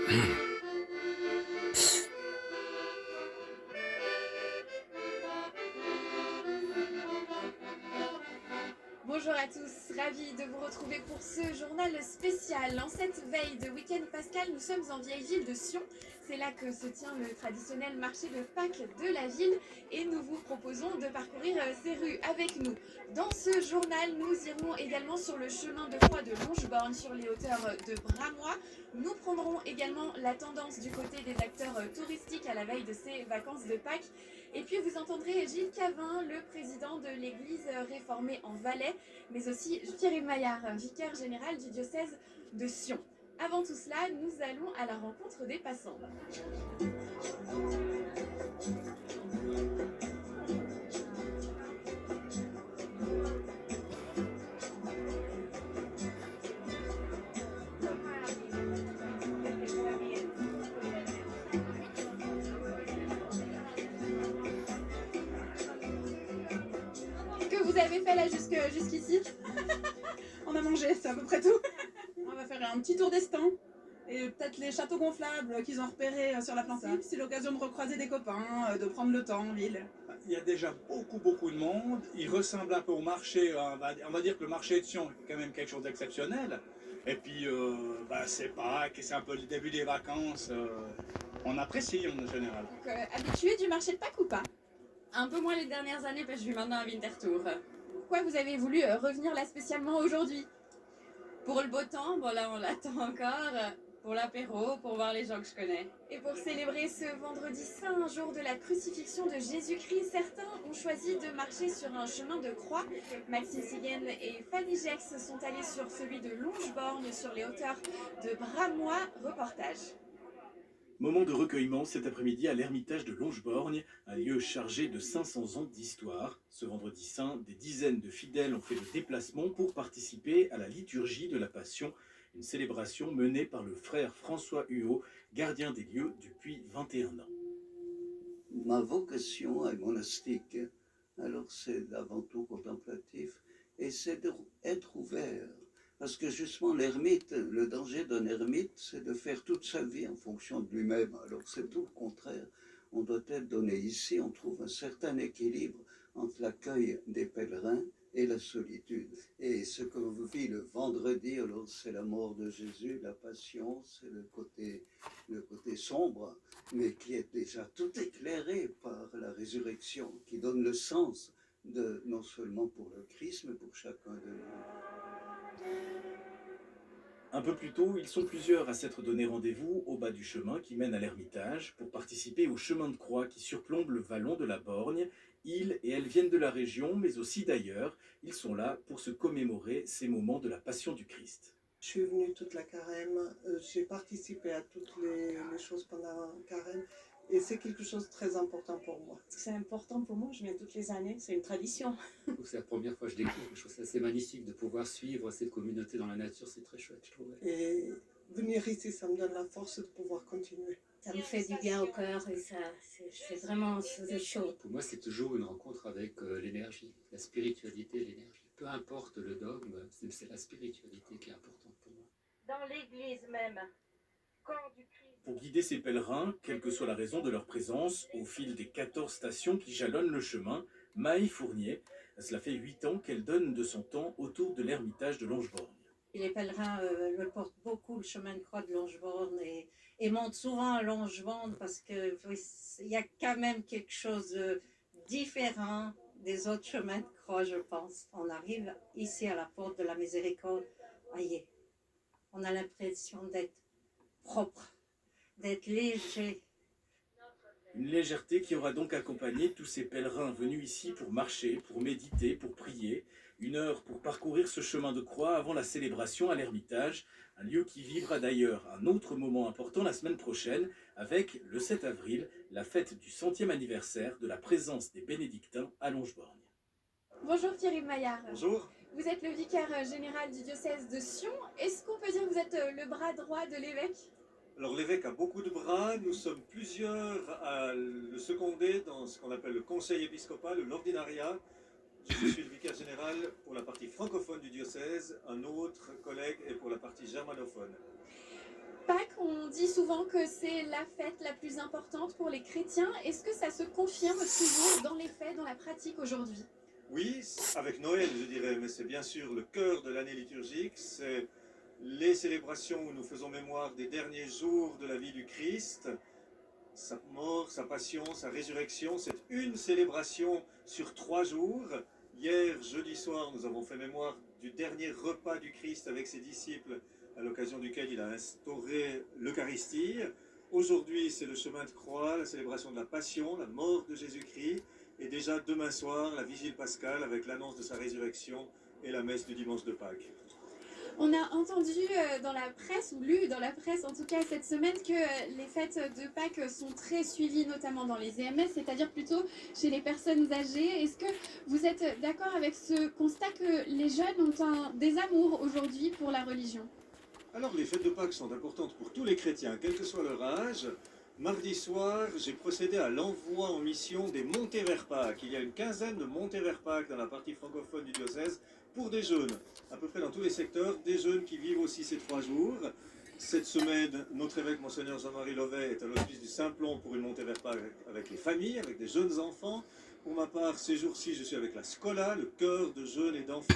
Bonjour à tous, ravi de vous retrouver pour ce journal spécial. En cette veille de week-end pascal, nous sommes en vieille ville de Sion. C'est là que se tient le traditionnel marché de Pâques de la ville et nous vous proposons de parcourir ces rues avec nous. Dans ce journal, nous irons également sur le chemin de croix de Longeborn sur les hauteurs de Bramois. Nous prendrons également la tendance du côté des acteurs touristiques à la veille de ces vacances de Pâques. Et puis vous entendrez Gilles Cavin, le président de l'église réformée en Valais, mais aussi Thierry Maillard, vicaire général du diocèse de Sion. Avant tout cela, nous allons à la rencontre des passants. Que vous avez fait là jusqu'ici? On a mangé, c'est à peu près tout. On va faire un petit tour des stands et peut-être les châteaux gonflables qu'ils ont repérés sur la plantation. C'est l'occasion de recroiser des copains, de prendre le temps en ville. Il y a déjà beaucoup de monde. Il ressemble un peu au marché. On va dire que le marché de Sion est quand même quelque chose d'exceptionnel. Et puis, c'est Pâques, et c'est un peu le début des vacances. On apprécie en général. Donc, habitué du marché de Pâques ou pas? Un peu moins les dernières années parce que je suis maintenant à Winterthur. Pourquoi vous avez voulu revenir là spécialement aujourd'hui? Pour le beau temps, bon là on l'attend encore. Pour l'apéro, pour voir les gens que je connais. Et pour célébrer ce vendredi saint, jour de la crucifixion de Jésus-Christ, certains ont choisi de marcher sur un chemin de croix. Maxime Siguen et Fanny Gex sont allés sur celui de Longeborn, sur les hauteurs de Bramois. Reportage. Moment de recueillement cet après-midi à l'Ermitage de Longeborn, un lieu chargé de 500 ans d'histoire. Ce vendredi saint, des dizaines de fidèles ont fait le déplacement pour participer à la liturgie de la Passion, une célébration menée par le frère François Huot, gardien des lieux depuis 21 ans. Ma vocation est monastique, alors c'est avant tout contemplatif, et c'est d'être ouvert. Parce que justement, l'ermite, le danger d'un ermite, c'est de faire toute sa vie en fonction de lui-même. Alors c'est tout le contraire. On doit être donné ici, on trouve un certain équilibre entre l'accueil des pèlerins et la solitude. Et ce que vous vivez le vendredi, alors c'est la mort de Jésus, la passion, c'est le côté sombre, mais qui est déjà tout éclairé par la résurrection, qui donne le sens non seulement pour le Christ, mais pour chacun de nous. Un peu plus tôt, ils sont plusieurs à s'être donné rendez-vous au bas du chemin qui mène à l'Ermitage pour participer au chemin de croix qui surplombe le vallon de la Borgne. Ils et elles viennent de la région, mais aussi d'ailleurs. Ils sont là pour se commémorer ces moments de la Passion du Christ. Je suis venue toute la carême, j'ai participé à toutes les choses pendant la carême et c'est quelque chose de très important pour moi. C'est important pour moi, je viens toutes les années, c'est une tradition. C'est la première fois que je découvre, je trouve ça assez magnifique de pouvoir suivre cette communauté dans la nature, c'est très chouette je trouve. Et venir ici, ça me donne la force de pouvoir continuer. Ça me fait du bien au cœur et c'est vraiment chaud. Pour moi c'est toujours une rencontre avec l'énergie, la spiritualité, l'énergie. Peu importe le dogme, c'est la spiritualité qui est importante pour moi. Dans l'église même, corps du Christ. Pour guider ces pèlerins, quelle que soit la raison de leur présence, au fil des 14 stations qui jalonnent le chemin, Maï Fournier, cela fait 8 ans qu'elle donne de son temps autour de l'Ermitage de Longeborn. Les pèlerins le portent beaucoup, le chemin de croix de Longeborn, et montent souvent à Longeborn parce qu'il y a quand même quelque chose de différent des autres chemins de croix, je pense. On arrive ici à la porte de la Miséricorde, aïe, on a l'impression d'être propre, d'être léger. Une légèreté qui aura donc accompagné tous ces pèlerins venus ici pour marcher, pour méditer, pour prier. 1 heure pour parcourir ce chemin de croix avant la célébration à l'Ermitage, un lieu qui vivra d'ailleurs un autre moment important la semaine prochaine avec, le 7 avril, la fête du 100e anniversaire de la présence des bénédictins à Longeborn. Bonjour Thierry Maillard. Bonjour. Vous êtes le vicaire général du diocèse de Sion. Est-ce qu'on peut dire que vous êtes le bras droit de l'évêque? Alors l'évêque a beaucoup de bras, nous sommes plusieurs à le seconder dans ce qu'on appelle le conseil épiscopal, l'ordinariat. Je suis le vicaire général pour la partie francophone du diocèse, un autre collègue est pour la partie germanophone. Pâques, on dit souvent que c'est la fête la plus importante pour les chrétiens. Est-ce que ça se confirme toujours dans les faits, dans la pratique aujourd'hui? Oui, avec Noël, je dirais, mais c'est bien sûr le cœur de l'année liturgique. C'est les célébrations où nous faisons mémoire des derniers jours de la vie du Christ, sa mort, sa passion, sa résurrection. C'est une célébration sur 3 jours. Hier, jeudi soir, nous avons fait mémoire du dernier repas du Christ avec ses disciples, à l'occasion duquel il a instauré l'Eucharistie. Aujourd'hui, c'est le chemin de croix, la célébration de la passion, la mort de Jésus-Christ. Et déjà demain soir, la vigile pascale avec l'annonce de sa résurrection et la messe du dimanche de Pâques. On a entendu dans la presse, ou lu dans la presse en tout cas cette semaine, que les fêtes de Pâques sont très suivies, notamment dans les EMS, c'est-à-dire plutôt chez les personnes âgées. Est-ce que vous êtes d'accord avec ce constat que les jeunes ont un désamour aujourd'hui pour la religion? Alors, les fêtes de Pâques sont importantes pour tous les chrétiens, quel que soit leur âge. Mardi soir, j'ai procédé à l'envoi en mission des montées vers Pâques. Il y a une quinzaine de montées vers Pâques dans la partie francophone du diocèse pour des jeunes, à peu près dans tous les secteurs, des jeunes qui vivent aussi ces 3 jours. Cette semaine, notre évêque, Monseigneur Jean-Marie Lovet, est à l'hospice du Simplon pour une montée vers Pâques avec les familles, avec des jeunes enfants. Pour ma part, ces jours-ci, je suis avec la Scola, le chœur de jeunes et d'enfants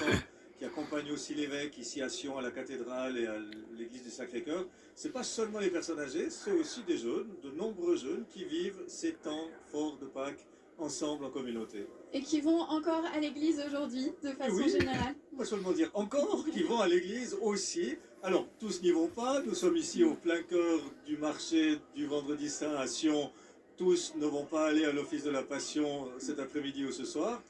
qui accompagne aussi l'évêque ici à Sion, à la cathédrale et à l'église du Sacré-Cœur. Ce n'est pas seulement les personnes âgées, c'est aussi des jeunes, de nombreux jeunes qui vivent ces temps forts de Pâques ensemble en communauté. Et qui vont encore à l'église aujourd'hui, de façon Oui, générale? on va seulement dire encore, qui vont à l'église aussi. Alors, tous n'y vont pas, nous sommes ici au plein cœur du marché du Vendredi Saint à Sion. Tous ne vont pas aller à l'office de la Passion cet après-midi ou ce soir.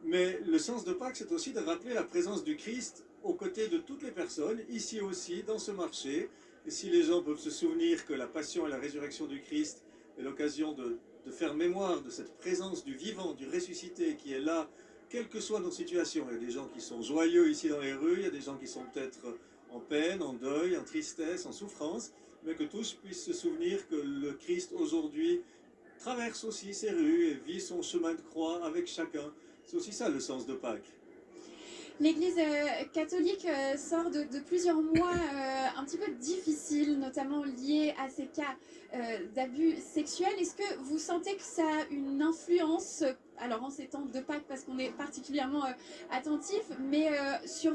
Mais le sens de Pâques, c'est aussi de rappeler la présence du Christ aux côtés de toutes les personnes, ici aussi, dans ce marché. Et si les gens peuvent se souvenir que la passion et la résurrection du Christ est l'occasion de faire mémoire de cette présence du vivant, du ressuscité qui est là, quelles que soient nos situations. Il y a des gens qui sont joyeux ici dans les rues, il y a des gens qui sont peut-être en peine, en deuil, en tristesse, en souffrance, mais que tous puissent se souvenir que le Christ aujourd'hui traverse aussi ces rues et vit son chemin de croix avec chacun. C'est aussi ça le sens de Pâques. L'Église catholique sort de plusieurs mois un petit peu difficiles, notamment liés à ces cas d'abus sexuels. Est-ce que vous sentez que ça a une influence, alors en ces temps de Pâques parce qu'on est particulièrement attentif, mais sur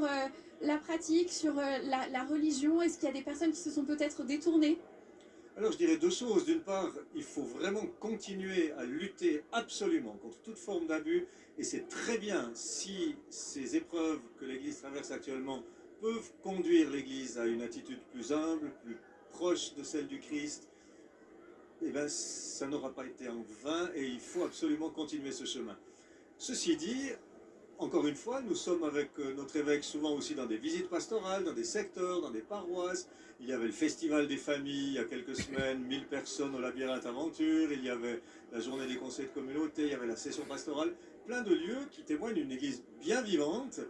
la pratique, sur la religion? Est-ce qu'il y a des personnes qui se sont peut-être détournées? Alors je dirais 2 choses. D'une part, il faut vraiment continuer à lutter absolument contre toute forme d'abus. Et c'est très bien si ces épreuves que l'Église traverse actuellement peuvent conduire l'Église à une attitude plus humble, plus proche de celle du Christ. Eh bien, ça n'aura pas été en vain et il faut absolument continuer ce chemin. Ceci dit, encore une fois, nous sommes avec notre évêque souvent aussi dans des visites pastorales, dans des secteurs, dans des paroisses. Il y avait le Festival des familles il y a quelques semaines, 1000 personnes au Labyrinthe Aventure. Il y avait la journée des conseils de communauté, il y avait la session pastorale. Plein de lieux qui témoignent d'une église bien vivante.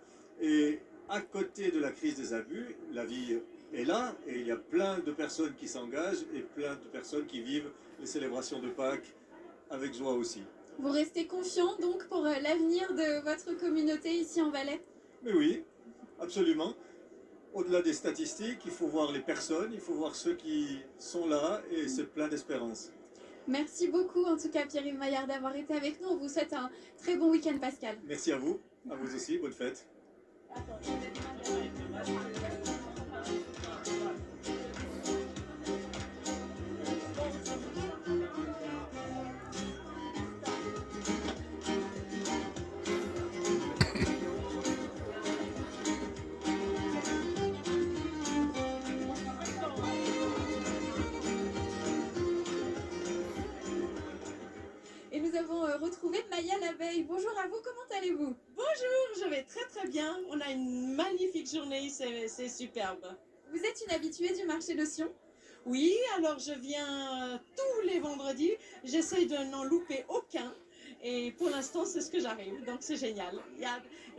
Et à côté de la crise des abus, la vie est là et il y a plein de personnes qui s'engagent et plein de personnes qui vivent les célébrations de Pâques avec joie aussi. Vous restez confiant donc pour l'avenir de votre communauté ici en Valais? Mais oui, absolument. Au-delà des statistiques, il faut voir les personnes, il faut voir ceux qui sont là et c'est plein d'espérance. Merci beaucoup en tout cas Pierre-Yves Maillard d'avoir été avec nous. On vous souhaite un très bon week-end pascal. Merci à vous aussi, bonne fête. Et nous avons retrouvé Maya Laveille. Bonjour à vous, comment allez-vous? Bonjour, je vais très très bien. On a une magnifique journée, c'est superbe. Vous êtes une habituée du marché de Sion? Oui, alors je viens tous les vendredis. J'essaie de n'en louper aucun. Et pour l'instant, c'est ce que j'arrive. Donc c'est génial.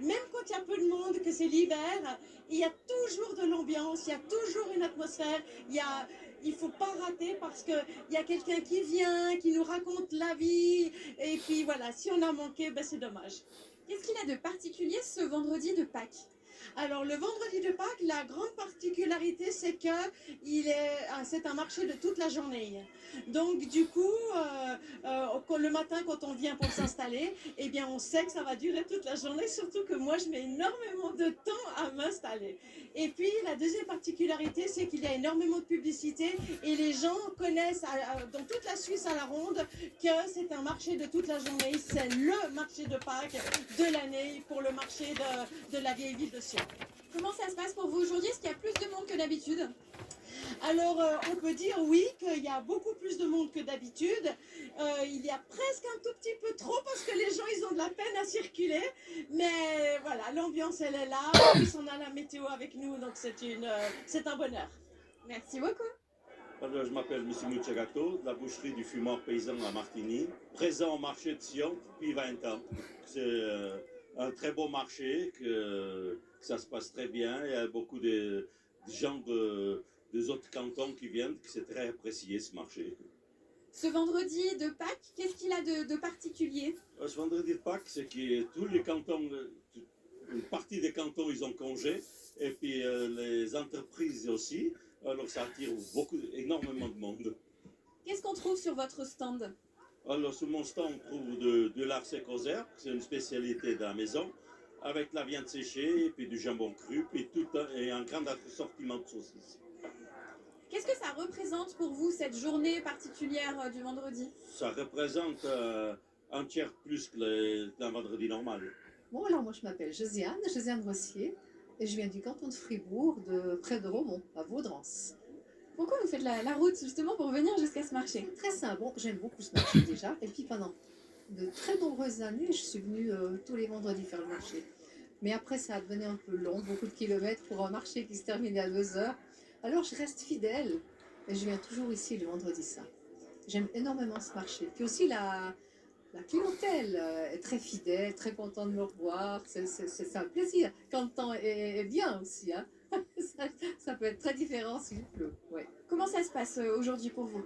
Même quand il y a peu de monde, que c'est l'hiver, il y a toujours de l'ambiance, il y a toujours une atmosphère. Il ne faut pas rater parce qu'il y a quelqu'un qui vient, qui nous raconte la vie. Et puis voilà, si on a manqué, ben c'est dommage. Qu'est-ce qu'il a de particulier ce vendredi de Pâques? Alors le vendredi de Pâques, la grande particularité c'est que c'est un marché de toute la journée. Donc du coup, le matin quand on vient pour s'installer, eh bien on sait que ça va durer toute la journée, surtout que moi je mets énormément de temps à m'installer. Et puis la deuxième particularité c'est qu'il y a énormément de publicité et les gens connaissent dans toute la Suisse à la ronde que c'est un marché de toute la journée. C'est le marché de Pâques de l'année pour le marché de la vieille ville de Sion. Comment ça se passe pour vous aujourd'hui? Est-ce qu'il y a plus de monde que d'habitude? Alors, on peut dire oui, qu'il y a beaucoup plus de monde que d'habitude. Il y a presque un tout petit peu trop parce que les gens, ils ont de la peine à circuler. Mais voilà, l'ambiance, elle est là. En plus, on a la météo avec nous, donc c'est un bonheur. Merci beaucoup. Alors, je m'appelle M. Muchagato, de la boucherie du fumeur paysan à Martigny, présent au marché de Sion depuis 20 ans. C'est un très beau marché, que ça se passe très bien. Il y a beaucoup de gens des autres cantons qui viennent, que c'est très apprécié ce marché. Ce vendredi de Pâques, qu'est-ce qu'il a de particulier? Ce vendredi de Pâques, c'est que tous les cantons, une partie des cantons, ils ont congé, et puis les entreprises aussi. Alors ça attire énormément de monde. Qu'est-ce qu'on trouve sur votre stand? Alors sur mon stand, on trouve de l'art sec aux herbes, c'est une spécialité de la maison, avec la viande séchée, et puis du jambon cru, et un grand assortiment de saucisses. Qu'est-ce que ça représente pour vous, cette journée particulière du vendredi? Ça représente un tiers plus que d'un vendredi normal. Bon, alors moi je m'appelle Josiane Rossier, et je viens du canton de Fribourg, près de Romont, à Vaudrance. Pourquoi vous faites la route justement pour venir jusqu'à ce marché? Très simple, bon, j'aime beaucoup ce marché déjà, et puis pendant de très nombreuses années, je suis venue tous les vendredis faire le marché. Mais après ça a devenu un peu long, beaucoup de kilomètres pour un marché qui se terminait à 2 heures. Alors je reste fidèle, et je viens toujours ici le vendredi saint. J'aime énormément ce marché. Puis aussi la clientèle est très fidèle, très contente de me revoir. C'est un plaisir quand le temps est bien aussi. Hein. ça peut être très différent s'il pleut. Ouais. Comment ça se passe aujourd'hui pour vous?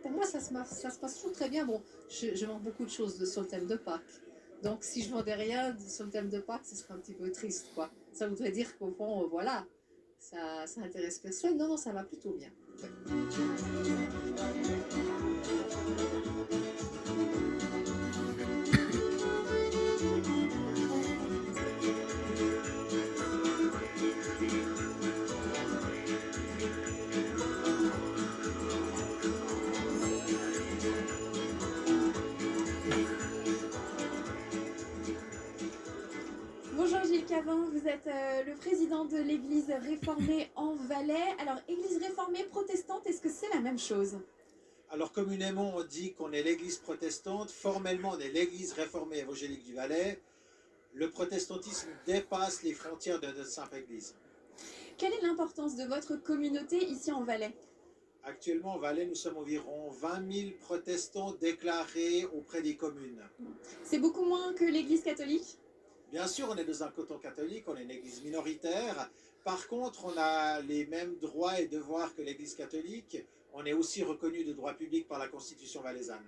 Pour moi, ça se passe toujours très bien. Bon, je vends beaucoup de choses sur le thème de Pâques. Donc si je vendais rien sur le thème de Pâques, ce serait un petit peu triste, quoi. Ça voudrait dire qu'au fond, voilà, ça intéresse personne. Non, ça va plutôt bien. Ouais. Bonjour Gilles Cavin, vous êtes le président de l'église réformée en Valais. Alors, église réformée protestante, est-ce que c'est la même chose? Alors communément on dit qu'on est l'église protestante, formellement on est l'église réformée évangélique du Valais. Le protestantisme dépasse les frontières de notre simple église. Quelle est l'importance de votre communauté ici en Valais? Actuellement au Valais nous sommes environ 20 000 protestants déclarés auprès des communes. C'est beaucoup moins que l'église catholique? Bien sûr, on est dans un canton catholique, on est une église minoritaire. Par contre, on a les mêmes droits et devoirs que l'église catholique. On est aussi reconnu de droit public par la Constitution valaisanne.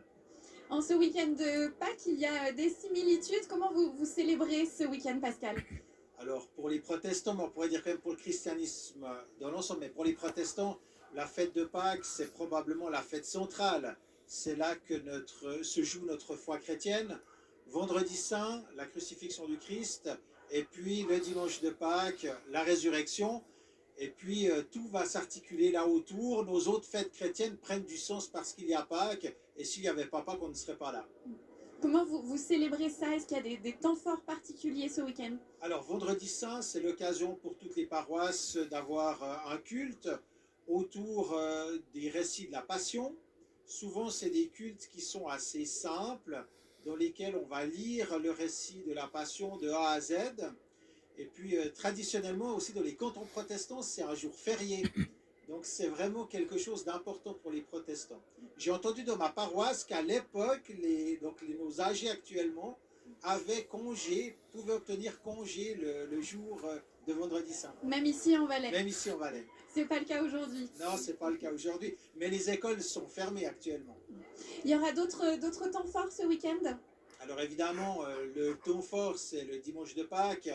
En ce week-end de Pâques, il y a des similitudes. Comment vous célébrez ce week-end pascal? Alors, pour les protestants, on pourrait dire quand même pour le christianisme dans l'ensemble, mais pour les protestants, la fête de Pâques, c'est probablement la fête centrale. C'est là que se joue notre foi chrétienne. Vendredi saint, la crucifixion du Christ, et puis le dimanche de Pâques, la résurrection, et puis tout va s'articuler là autour. Nos autres fêtes chrétiennes prennent du sens parce qu'il y a Pâques, et s'il n'y avait pas Pâques, on ne serait pas là. Comment vous célébrez ça? Est-ce qu'il y a des temps forts particuliers ce week-end? Alors, vendredi saint, c'est l'occasion pour toutes les paroisses d'avoir un culte autour des récits de la Passion. Souvent, c'est des cultes qui sont assez simples, dans lesquels on va lire le récit de la Passion de A à Z. Et puis, traditionnellement, aussi dans les cantons protestants, c'est un jour férié. Donc, c'est vraiment quelque chose d'important pour les protestants. J'ai entendu dans ma paroisse qu'à l'époque, nos âgés actuellement avaient congé, pouvaient obtenir congé le jour de vendredi saint. Même ici en Valais? Même ici en Valais. C'est pas le cas aujourd'hui? Non, c'est pas le cas aujourd'hui. Mais les écoles sont fermées actuellement. Il y aura d'autres temps forts ce week-end? Alors évidemment, le temps fort, c'est le dimanche de Pâques,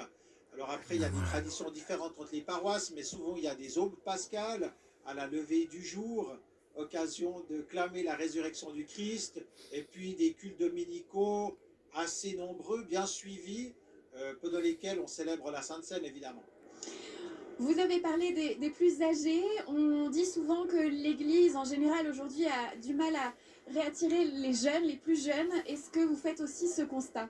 Alors après, il y a des traditions différentes entre les paroisses, mais souvent il y a des aubes pascales à la levée du jour, occasion de clamer la résurrection du Christ, et puis des cultes dominicaux assez nombreux, bien suivis, pendant lesquels on célèbre la Sainte Seine, évidemment. Vous avez parlé des plus âgés. On dit souvent que l'Église, en général, aujourd'hui, a du mal à réattirer les jeunes, les plus jeunes. Est-ce que vous faites aussi ce constat?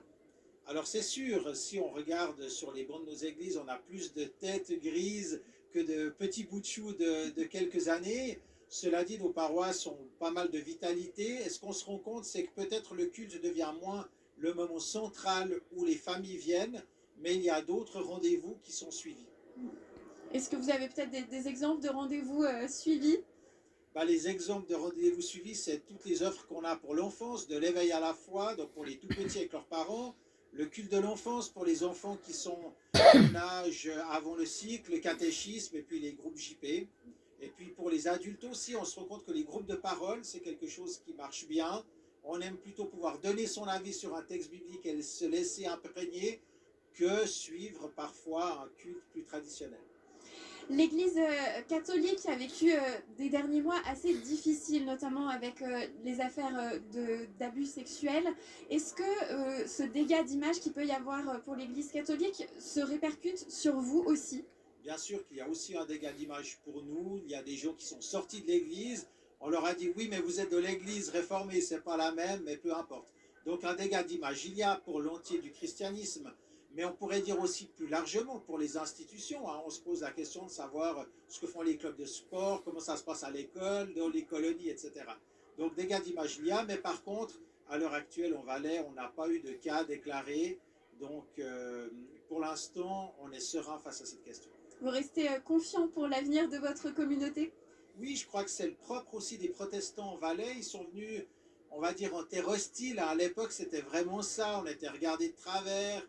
Alors c'est sûr, si on regarde sur les bancs de nos églises, on a plus de têtes grises que de petits bouts de choux de quelques années. Cela dit, nos paroisses ont pas mal de vitalité. Et ce qu'on se rend compte, c'est que peut-être le culte devient moins le moment central où les familles viennent, mais il y a d'autres rendez-vous qui sont suivis. Est-ce que vous avez peut-être des exemples de rendez-vous suivis? Les exemples de rendez-vous suivis, c'est toutes les offres qu'on a pour l'enfance, de l'éveil à la foi, donc pour les tout petits avec leurs parents, le culte de l'enfance pour les enfants qui sont en âge avant le cycle, le catéchisme et puis les groupes JP. Et puis pour les adultes aussi, on se rend compte que les groupes de parole, c'est quelque chose qui marche bien. On aime plutôt pouvoir donner son avis sur un texte biblique et se laisser imprégner que suivre parfois un culte plus traditionnel. L'Église catholique a vécu des derniers mois assez difficiles, notamment avec les affaires d'abus sexuels. Est-ce que ce dégât d'image qu'il peut y avoir pour l'Église catholique se répercute sur vous aussi? Bien sûr qu'il y a aussi un dégât d'image pour nous. Il y a des gens qui sont sortis de l'Église. On leur a dit oui, mais vous êtes de l'Église réformée, c'est pas la même, mais peu importe. Donc un dégât d'image, il y a pour l'entier du christianisme. Mais on pourrait dire aussi plus largement pour les institutions. On se pose la question de savoir ce que font les clubs de sport, comment ça se passe à l'école, dans les colonies, etc. Donc dégâts d'image il y a, mais par contre, à l'heure actuelle, en Valais, on n'a pas eu de cas déclarés. Donc pour l'instant, on est serein face à cette question. Vous restez confiant pour l'avenir de votre communauté? Oui, je crois que c'est le propre aussi des protestants en Valais. Ils sont venus, on va dire, en terre hostile. À l'époque, c'était vraiment ça. On était regardés de travers.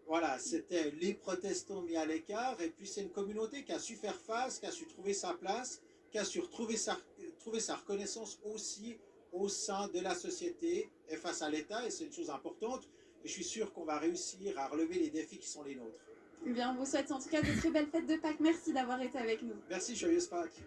Voilà, c'était les protestants mis à l'écart, et puis c'est une communauté qui a su faire face, qui a su trouver sa place, qui a su trouver sa reconnaissance aussi au sein de la société et face à l'État, et c'est une chose importante, et je suis sûr qu'on va réussir à relever les défis qui sont les nôtres. Eh bien, on vous souhaite en tout cas de très belles fêtes de Pâques. Merci d'avoir été avec nous. Merci, joyeuse Pâques.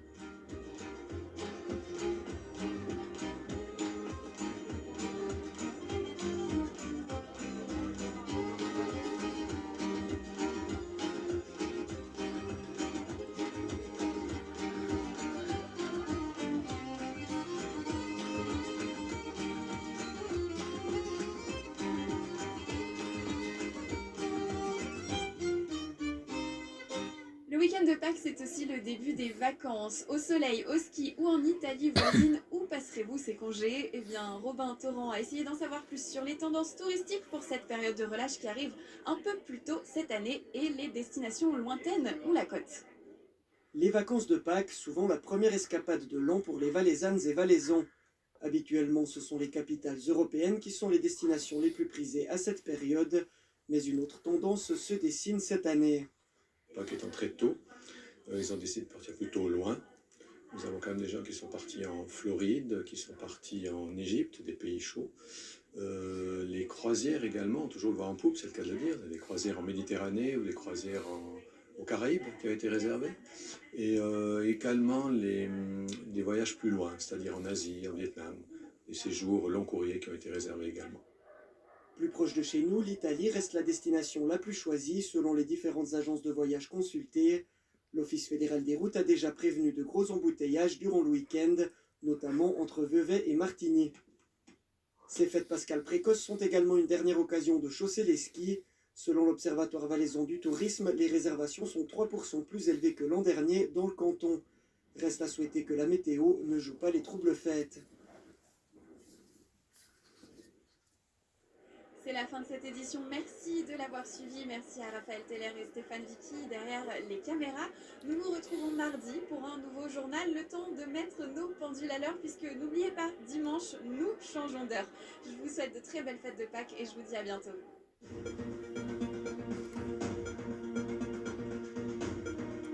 Le week-end de Pâques, c'est aussi le début des vacances. Au soleil, au ski ou en Italie voisine, où passerez-vous ces congés? Eh bien, Robin Torrent a essayé d'en savoir plus sur les tendances touristiques pour cette période de relâche qui arrive un peu plus tôt cette année et les destinations lointaines ou la côte. Les vacances de Pâques, souvent la première escapade de l'an pour les Valaisannes et Valaisans. Habituellement, ce sont les capitales européennes qui sont les destinations les plus prisées à cette période, mais une autre tendance se dessine cette année. Pâques étant très tôt, ils ont décidé de partir plutôt loin. Nous avons quand même des gens qui sont partis en Floride, qui sont partis en Égypte, des pays chauds. Les croisières également ont toujours le vent en poupe, c'est le cas de le dire. Des croisières en Méditerranée ou des croisières aux Caraïbes qui ont été réservées. Et également des voyages plus loin, c'est-à-dire en Asie, en Vietnam. Des séjours long courrier qui ont été réservés également. Plus proche de chez nous, l'Italie reste la destination la plus choisie selon les différentes agences de voyage consultées. L'Office fédéral des routes a déjà prévenu de gros embouteillages durant le week-end, notamment entre Vevey et Martigny. Ces fêtes pascales précoces sont également une dernière occasion de chausser les skis. Selon l'Observatoire valaisan du tourisme, les réservations sont 3% plus élevées que l'an dernier dans le canton. Reste à souhaiter que la météo ne joue pas les troubles fêtes. C'est la fin de cette édition. Merci de l'avoir suivi. Merci à Raphaël Teller et Stéphane Vicky derrière les caméras. Nous nous retrouvons mardi pour un nouveau journal. Le temps de mettre nos pendules à l'heure puisque n'oubliez pas, dimanche, nous changeons d'heure. Je vous souhaite de très belles fêtes de Pâques et je vous dis à bientôt.